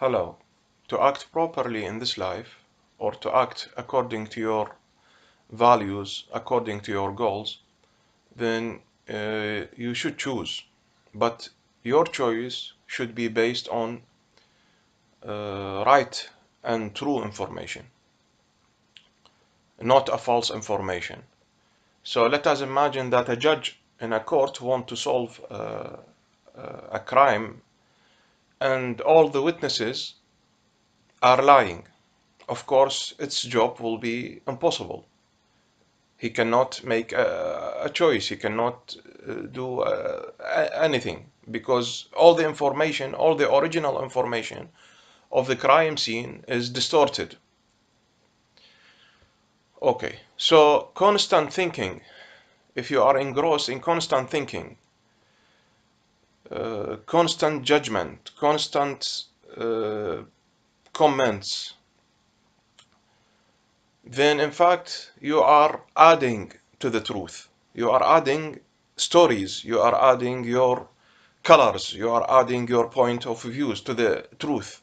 Hello. To act properly in this life, or to act according to your values, according to your goals, then you should choose. But your choice should be based on right and true information, not a false information. So let us imagine that a judge in a court wants to solve a crime, and all the witnesses are lying. Of course, its job will be impossible. He cannot make a choice. He cannot do anything because all the information, all the original information of the crime scene is distorted. Okay, so constant thinking, if you are engrossed in constant thinking, constant judgment, constant comments, then in fact you are adding to the truth. You are adding stories, you are adding your colors, you are adding your point of views to the truth.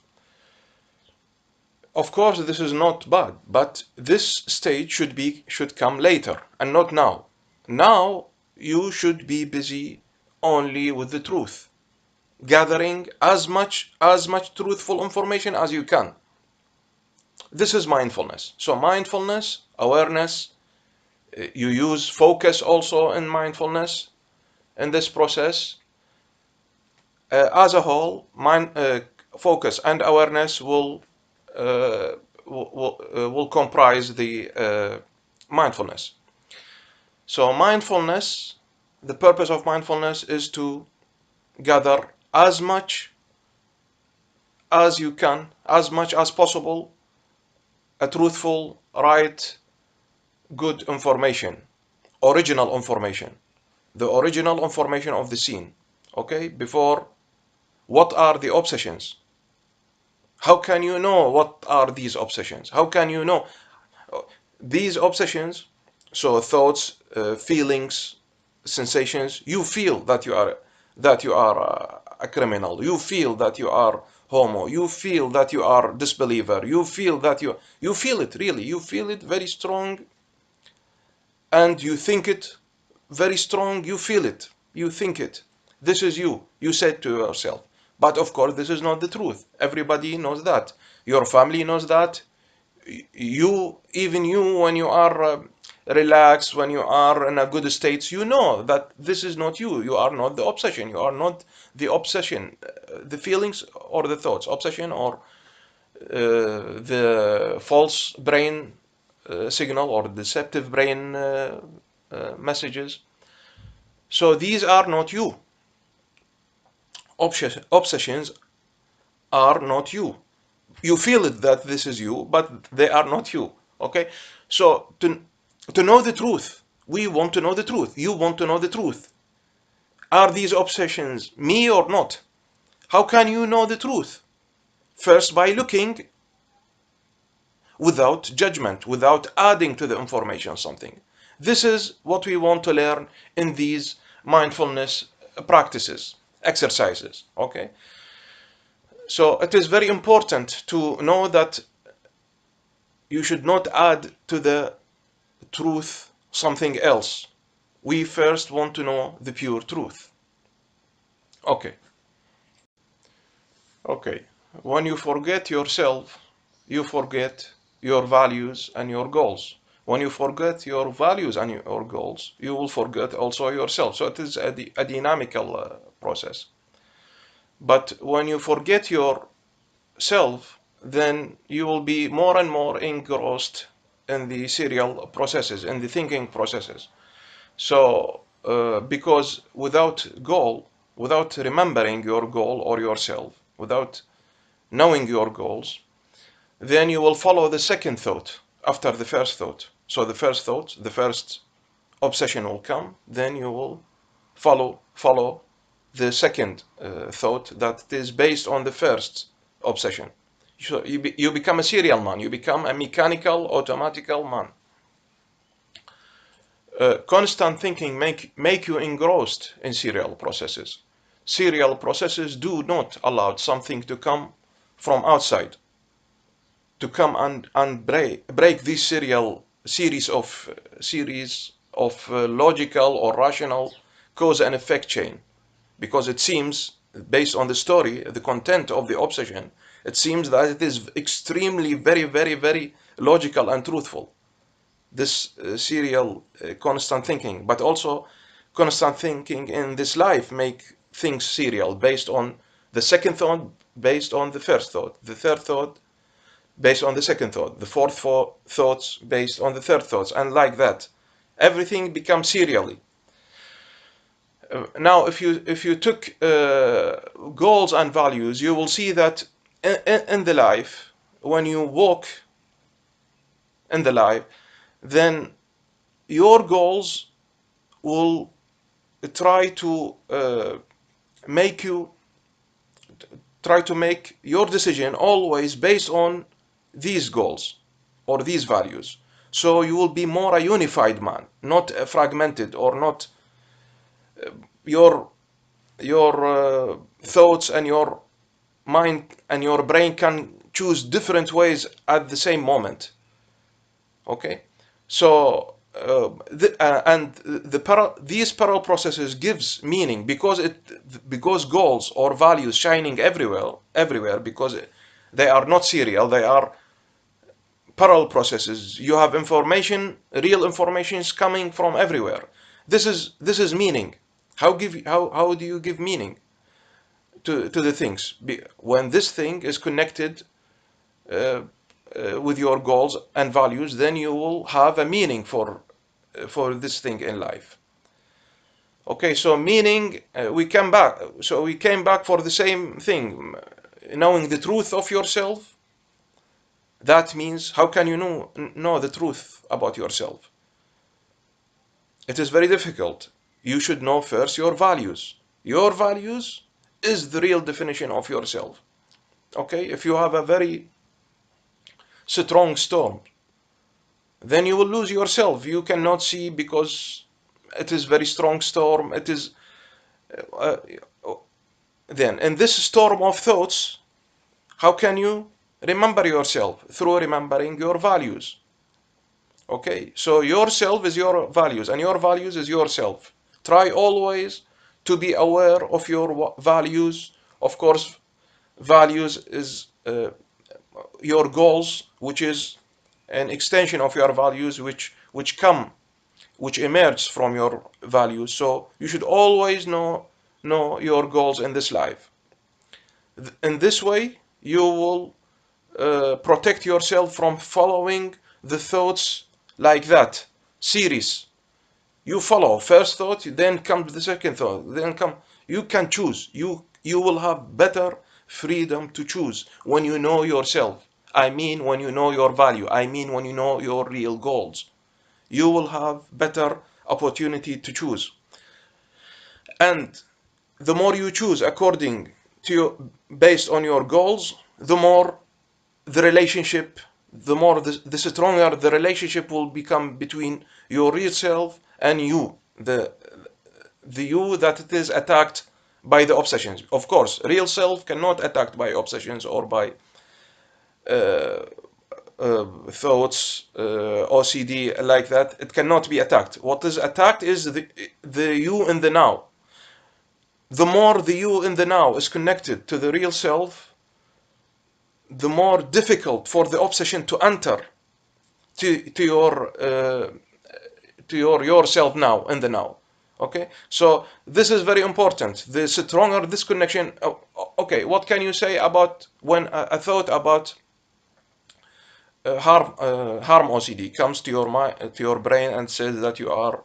Of course, this is not bad, but this stage should come later and not now. Now you should be busy only with the truth, gathering as much truthful information as you can. This is mindfulness. So mindfulness, awareness, you use focus also in mindfulness in this process. As a whole, focus and awareness will comprise the mindfulness. So mindfulness, the purpose of mindfulness is to gather as much as you can, as much as possible, a truthful, right, good information, original information, the original information of the scene. Okay, before, what are the obsessions? How can you know what are these obsessions? How can you know these obsessions? So thoughts, feelings, sensations. You feel that you are a criminal. You feel that you are homo. You feel that you are disbeliever. You feel that you feel it really. You feel it very strong, and you think it very strong. You feel it. You think it. This is you. You said to yourself. But of course, this is not the truth. Everybody knows that. Your family knows that. Even you, when you are relaxed, when you are in a good state, you know that this is not you. You are not the obsession. You are not the obsession, the feelings or the thoughts. Obsession or the false brain signal or deceptive brain messages. So these are not you. Obsessions are not you. You feel it that this is you, but they are not you. Okay, so to know the truth, we want to know the truth. You want to know the truth. Are these obsessions me or not? How can you know the truth? First, by looking without judgment, without adding to the information something. This is what we want to learn in these mindfulness practices, exercises. Okay, so it is very important to know that you should not add to the truth something else. We first want to know the pure truth. Okay. Okay. When you forget yourself, you forget your values and your goals. When you forget your values and your goals, you will forget also yourself. So it is a dynamical process. But when you forget yourself, then you will be more and more engrossed in the serial processes, in the thinking processes. So, because without goal, without remembering your goal or yourself, without knowing your goals, then you will follow the second thought after the first thought. So the first thought, the first obsession will come, then you will follow the second thought that is based on the first obsession. So you become a serial man, you become a mechanical, automatical man. Constant thinking make you engrossed in serial processes. Serial processes do not allow something to come from outside to come and break this series of logical or rational cause and effect chain, because it seems, based on the story, the content of the obsession, it seems that it is extremely very, very, very logical and truthful, this serial constant thinking. But also constant thinking in this life make things serial, based on the second thought, based on the first thought, the third thought based on the second thought, the fourth thoughts based on the third thoughts, and like that. Everything becomes serially. Now, if you took goals and values, you will see that in the life, when you walk in the life, then your goals will try to make you try to make your decision always based on these goals or these values. So you will be more a unified man, not fragmented, or not your thoughts and your mind and your brain can choose different ways at the same moment. Okay, so these parallel processes gives meaning, because goals or values shining everywhere, because they are not serial, they are parallel processes. You have information, real information is coming from everywhere. This is meaning. How do you give meaning to the things when this thing is connected with your goals and values? Then you will have a meaning for this thing in life. Okay, so meaning, we came back for the same thing, knowing the truth of yourself. That means, how can you know the truth about yourself? It is very difficult. You should know first your values. Your values is the real definition of yourself. Okay, if you have a very strong storm, then you will lose yourself. You cannot see, because it is very strong storm. It is uh, then in this storm of thoughts, how can you remember yourself? Through remembering your values. Okay, so yourself is your values, and your values is yourself. Try always to be aware of your values. Of course, values is your goals, which is an extension of your values, which emerge from your values. So you should always know your goals in this life. In this way, you will protect yourself from following the thoughts like that series. You follow first thought, then comes the second thought, then come. You can choose. You will have better freedom to choose when you know yourself. I mean, when you know your value. I mean, when you know your real goals. You will have better opportunity to choose. And the more you choose according to based on your goals, the more the relationship, the stronger the relationship will become between your real self and you, the you that it is attacked by the obsessions. Of course, real self cannot attacked by obsessions or by thoughts, OCD, like that. It cannot be attacked. What is attacked is the you in the now. The more the you in the now is connected to the real self, the more difficult for the obsession to enter to your yourself now, in the now. Okay, so this is very important. The stronger this connection. Okay, what can you say about when a thought about harm OCD comes to your mind, to your brain, and says that you are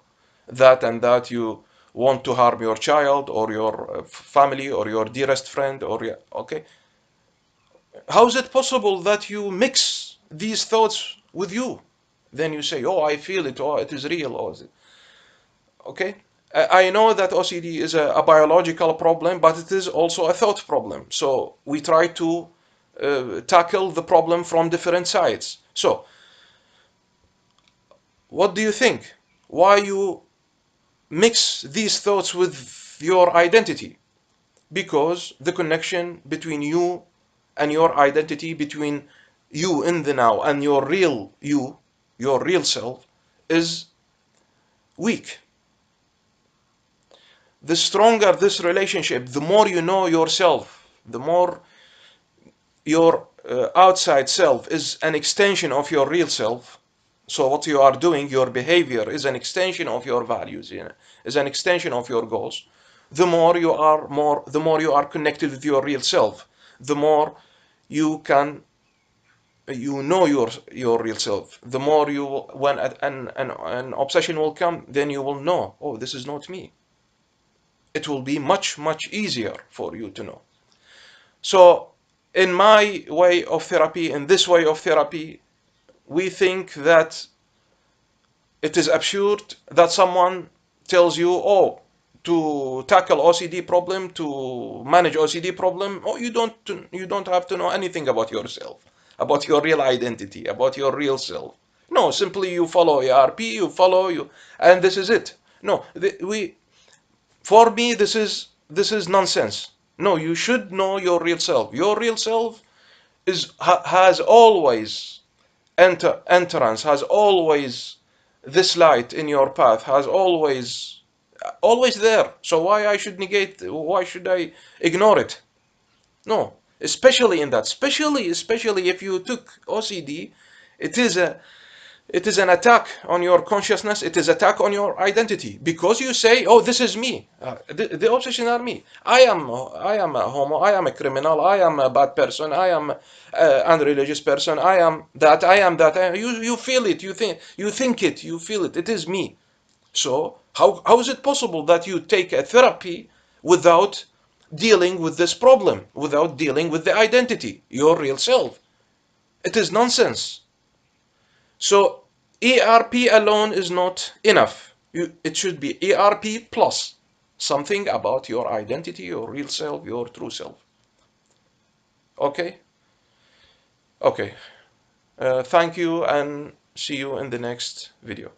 that and that, you want to harm your child or your family or your dearest friend, or okay, how is it possible that you mix these thoughts with you? Then you say, oh, I feel it, oh, it is real, or okay. I know that OCD is a biological problem, but it is also a thought problem. So we try to tackle the problem from different sides. So what do you think? Why you mix these thoughts with your identity? Because the connection between you and your identity, between you in the now and your real you, your real self, is weak. The stronger this relationship, the more you know yourself, the more your outside self is an extension of your real self. So what you are doing, your behavior, is an extension of your values, is an extension of your goals. The more you are connected with your real self, the more you can, you know your real self. The more you, when an obsession will come, then you will know, oh, this is not me. It will be much easier for you to know. So in my way of therapy, in this way of therapy, we think that it is absurd that someone tells you, oh, to tackle OCD problem, to manage OCD problem, oh, you don't have to know anything about yourself, about your real identity, about your real self. No, simply you follow ARP, and this is it. No, for me, this is nonsense. No, you should know your real self. Your real self has always entrance, has always this light in your path, has always there. So why should I ignore it? No, especially in that, especially if you took OCD, it is a it is an attack on your consciousness. It is attack on your identity, because you say, "Oh, this is me. The obsession are me. I am a homo. I am a criminal. I am a bad person. I am unreligious person. I am that. I am that." You feel it. You think it. You feel it. It is me. So how is it possible that you take a therapy without dealing with this problem, without dealing with the identity, your real self? It is nonsense. So ERP alone is not enough. It should be ERP plus something about your identity, your real self, your true self. Okay? Okay. Thank you, and see you in the next video.